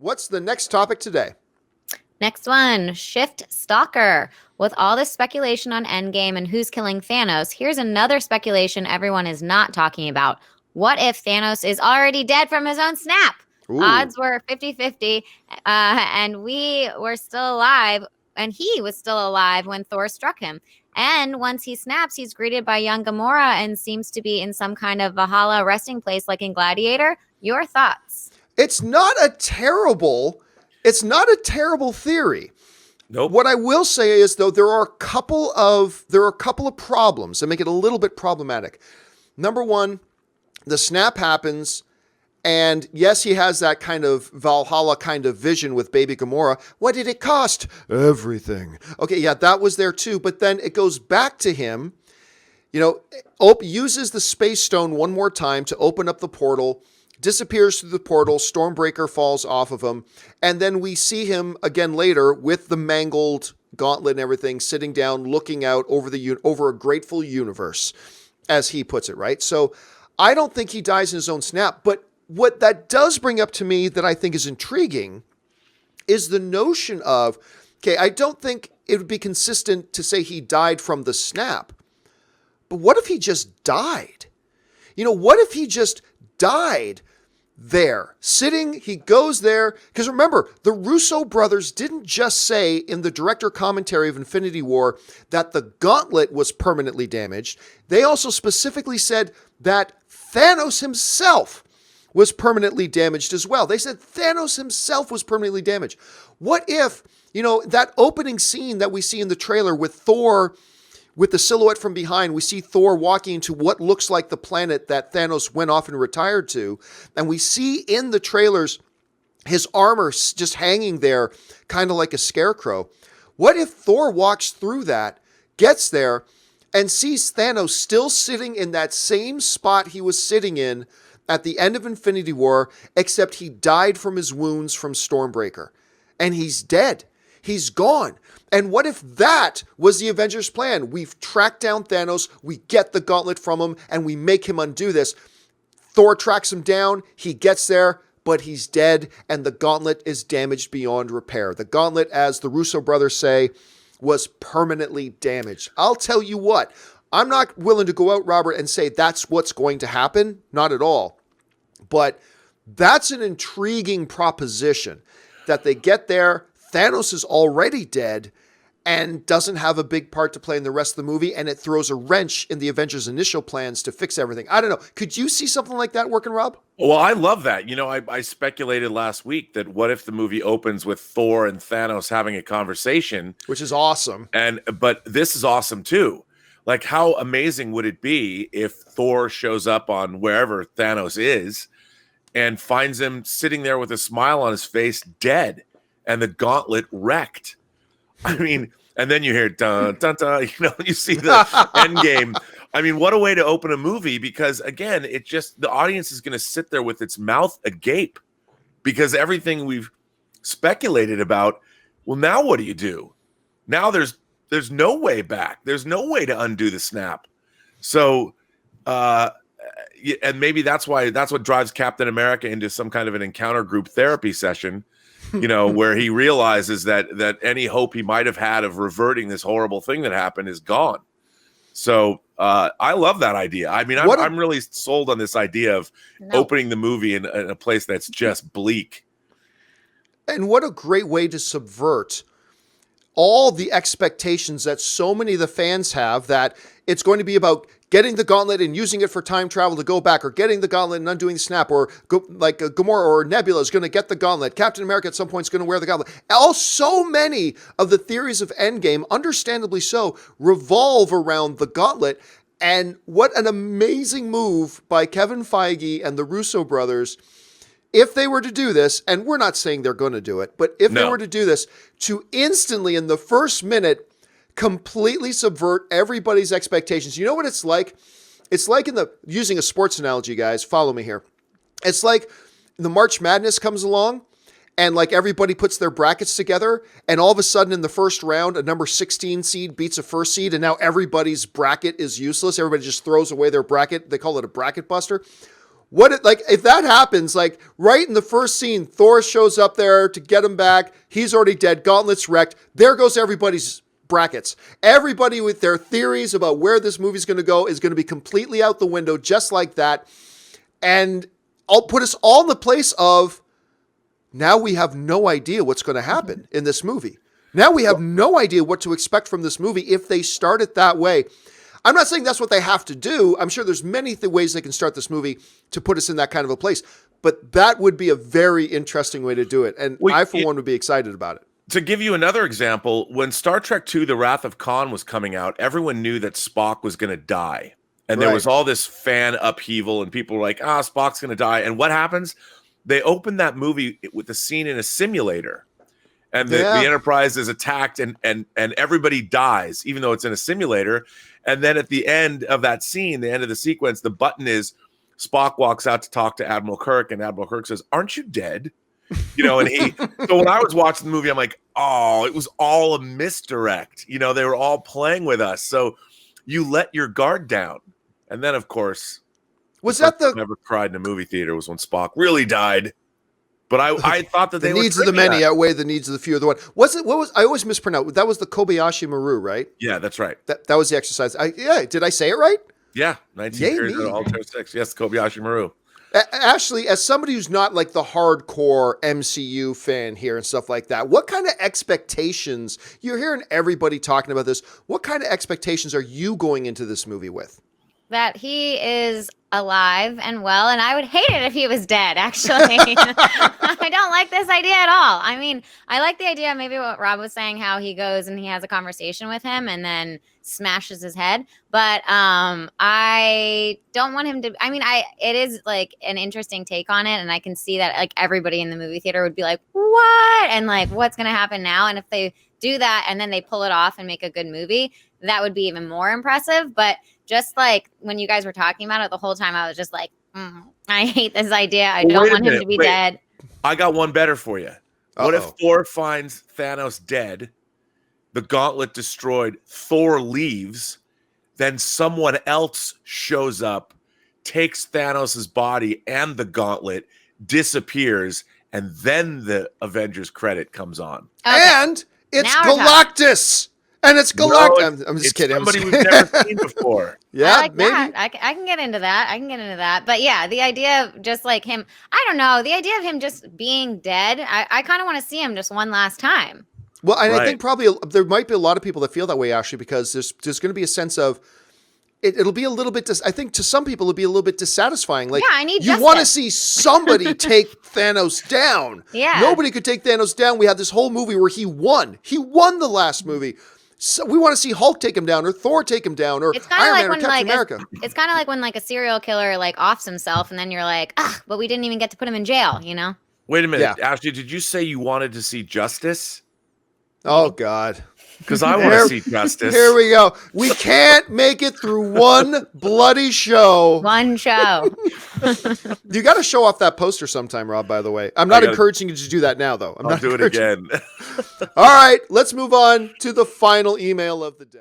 What's the next topic today? Next one, Shift Stalker. With all this speculation on Endgame and who's killing Thanos, here's another speculation everyone is not talking about. What if Thanos is already dead from his own snap? Ooh. Odds were 50-50, and we were still alive, and he was still alive when Thor struck him. And once he snaps, he's greeted by young Gamora and seems to be in some kind of Valhalla resting place like in Gladiator. Your thoughts? It's not a terrible it's not a terrible theory. Nope. What I will say is though there are a couple of problems that make it a little bit problematic. Number 1, the snap happens and yes, he has that kind of Valhalla kind of vision with baby Gamora. What did it cost? Everything. Okay, yeah, that was there too, but then it goes back to him, uses the space stone one more time to open up the portal, disappears through the portal, Stormbreaker falls off of him, and then we see him again later with the mangled gauntlet and everything, sitting down, looking out over a grateful universe, as he puts it, right? So I don't think he dies in his own snap, but what that does bring up to me that I think is intriguing is the notion of, okay, I don't think it would be consistent to say he died from the snap, but what if he just died? What if he just died there, sitting, he goes there, because remember, the Russo brothers didn't just say in the director commentary of Infinity War that the gauntlet was permanently damaged. They also specifically said that Thanos himself was permanently damaged as well. They said Thanos himself was permanently damaged. What if, that opening scene that we see in the trailer with Thor, with the silhouette from behind, we see Thor walking into what looks like the planet that Thanos went off and retired to. And we see in the trailers his armor just hanging there, kind of like a scarecrow. What if Thor walks through that, gets there, and sees Thanos still sitting in that same spot he was sitting in at the end of Infinity War, except he died from his wounds from Stormbreaker. And he's dead. He's gone. And what if that was the Avengers plan? We've tracked down Thanos, we get the gauntlet from him, and we make him undo this. Thor tracks him down, he gets there, but he's dead, and the gauntlet is damaged beyond repair. The gauntlet, as the Russo brothers say, was permanently damaged. I'll tell you what, I'm not willing to go out, Robert, and say that's what's going to happen. Not at all. But that's an intriguing proposition that they get there, Thanos is already dead and doesn't have a big part to play in the rest of the movie, and it throws a wrench in the Avengers' initial plans to fix everything. I don't know. Could you see something like that working, Rob? Well, I love that. I speculated last week that what if the movie opens with Thor and Thanos having a conversation? Which is awesome. But this is awesome too. Like, how amazing would it be if Thor shows up on wherever Thanos is and finds him sitting there with a smile on his face, dead, and the gauntlet wrecked? I mean, and then you hear dun dun dun, you see the Endgame. I mean, what a way to open a movie, because again, the audience is going to sit there with its mouth agape because everything we've speculated about. Well, now what do you do? Now there's no way back. There's no way to undo the snap. So, and maybe that's what drives Captain America into some kind of an encounter group therapy session, where he realizes that any hope he might have had of reverting this horrible thing that happened is gone. So I love that idea. I mean, I'm really sold on this idea of opening the movie in a place that's just bleak. And what a great way to subvert all the expectations that so many of the fans have, that it's going to be about getting the gauntlet and using it for time travel to go back, or getting the gauntlet and undoing the snap, or Gamora or Nebula is going to get the gauntlet. Captain America at some point is going to wear the gauntlet. So many of the theories of Endgame, understandably so, revolve around the gauntlet. And what an amazing move by Kevin Feige and the Russo brothers, if they were to do this, and we're not saying they're going to do it, but if they were to do this, to instantly in the first minute completely subvert everybody's expectations. You know what it's like? It's like using a sports analogy, guys, follow me here. It's like the March Madness comes along and like everybody puts their brackets together, and all of a sudden in the first round, a number 16 seed beats a first seed, and now everybody's bracket is useless. Everybody just throws away their bracket. They call it a bracket buster. If that happens, like right in the first scene, Thor shows up there to get him back. He's already dead. Gauntlet's wrecked. There goes everybody's brackets. Everybody with their theories about where this movie's going to go is going to be completely out the window, just like that. And I'll put us all in the place of now we have no idea what's going to happen in this movie. Now we have no idea what to expect from this movie if they start it that way. I'm not saying that's what they have to do. I'm sure there's many ways they can start this movie to put us in that kind of a place. But that would be a very interesting way to do it. And I, for one, would be excited about it. To give you another example, when Star Trek II, The Wrath of Khan was coming out, everyone knew that Spock was going to die. And there was all this fan upheaval, and people were like, Spock's going to die. And what happens? They open that movie with a scene in a simulator. And the Enterprise is attacked, and everybody dies, even though it's in a simulator. And then at the end of that scene, the end of the sequence, the button is Spock walks out to talk to Admiral Kirk, and Admiral Kirk says, "Aren't you dead?" And so when I was watching the movie, I'm like, oh, it was all a misdirect. They were all playing with us. So you let your guard down. And then, of course, never cried in a movie theater was when Spock really died. But I thought that the needs of the many outweigh the needs of the few of the one. I always mispronounce. That was the Kobayashi Maru, right? Yeah, that's right. That was the exercise. Did I say it right? Yeah, 19 years old, Altair 6. Yes, Kobayashi Maru. Ashley, as somebody who's not like the hardcore MCU fan here and stuff like that, what kind of expectations, you're hearing everybody talking about this, what kind of expectations are you going into this movie with? That he is alive and well, and I would hate it if he was dead, actually. I don't like this idea at all. I mean, I like the idea, maybe what Rob was saying, how he goes and he has a conversation with him and then smashes his head. But I don't want him to, it is like an interesting take on it. And I can see that like everybody in the movie theater would be like, what? And like, what's going to happen now? And if they do that and then they pull it off and make a good movie, that would be even more impressive. But just like when you guys were talking about it the whole time, I was just like, I hate this idea. I don't want him to be dead. I got one better for you. What if Thor finds Thanos dead, the gauntlet destroyed, Thor leaves, then someone else shows up, takes Thanos' body and the gauntlet, disappears, and then the Avengers credit comes on. Okay. And it's Galactus! And it's Galactus. No, I'm just kidding. Somebody we've never seen before. Yeah, I like maybe. that. I can get into that. But yeah, the idea of just like him, I don't know, the idea of him just being dead, I kind of want to see him just one last time. Well, and I think probably there might be a lot of people that feel that way, Ashley, because there's going to be a sense of, it'll be a little bit, I think to some people it'll be a little bit dissatisfying. Like, yeah, I need you want to see somebody take Thanos down. Yeah. Nobody could take Thanos down. We had this whole movie where he won. He won the last movie. So we want to see Hulk take him down, or Thor take him down, or Iron Man, or Captain America. It's kind of like when like a serial killer like offs himself, and then you're like, but we didn't even get to put him in jail, Wait a minute, Ashley, did you say you wanted to see justice? Oh, God. Because I want to see justice. Here we go. We can't make it through one bloody show. One show. You got to show off that poster sometime, Rob, by the way. I'm not encouraging you to do that now, though. I'll do it again. All right, let's move on to the final email of the day.